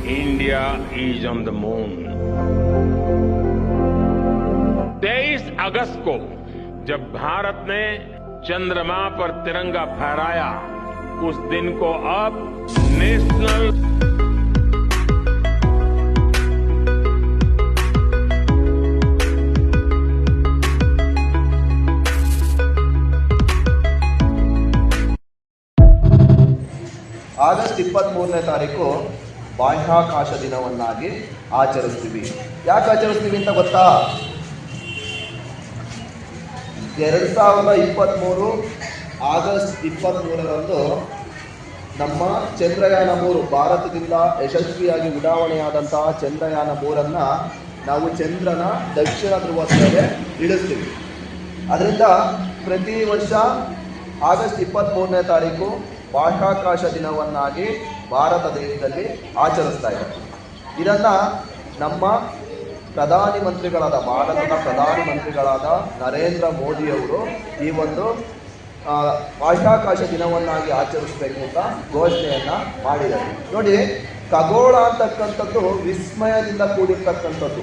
India is on the moon. 23 अगस्त को जब भारत ने चंद्रमा पर तिरंगा फहराया, उस दिन को अब नेशनल ಆಗಸ್ಟ್ 23ನೇ ತಾರೀಕು ಬಾಹ್ಯಾಕಾಶ ದಿನವನ್ನಾಗಿ ಆಚರಿಸ್ತೀವಿ. ಯಾಕೆ ಆಚರಿಸ್ತೀವಿ ಅಂತ ಗೊತ್ತಾ? 2023 ಆಗಸ್ಟ್ 23ರಂದು ನಮ್ಮ ಚಂದ್ರಯಾನ 3 ಭಾರತದಿಂದ ಯಶಸ್ವಿಯಾಗಿ ಉಡಾವಣೆಯಾದಂತಹ ಚಂದ್ರಯಾನ 3ಅನ್ನು ನಾವು ಚಂದ್ರನ ದಕ್ಷಿಣ ಧ್ರುವದ ಮೇಲೆ ಇಳಿಸ್ತೀವಿ. ಅದರಿಂದ ಪ್ರತಿ ವರ್ಷ ಆಗಸ್ಟ್ 23ನೇ ತಾರೀಕು ಬಾಹ್ಯಾಕಾಶ ದಿನವನ್ನಾಗಿ ಭಾರತ ದೇಶದಲ್ಲಿ ಆಚರಿಸ್ತಾ ಇದ್ದಾರೆ. ಇದನ್ನು ನಮ್ಮ ಭಾರತದ ಪ್ರಧಾನಿ ಮಂತ್ರಿಗಳಾದ ನರೇಂದ್ರ ಮೋದಿಯವರು ಈ ಒಂದು ಬಾಹ್ಯಾಕಾಶ ದಿನವನ್ನಾಗಿ ಆಚರಿಸಬೇಕು ಅಂತ ಘೋಷಣೆಯನ್ನು ಮಾಡಿದ್ದಾರೆ. ನೋಡಿ, ಖಗೋಳ ಅಂತಕ್ಕಂಥದ್ದು ವಿಸ್ಮಯದಿಂದ ಕೂಡಿರ್ತಕ್ಕಂಥದ್ದು.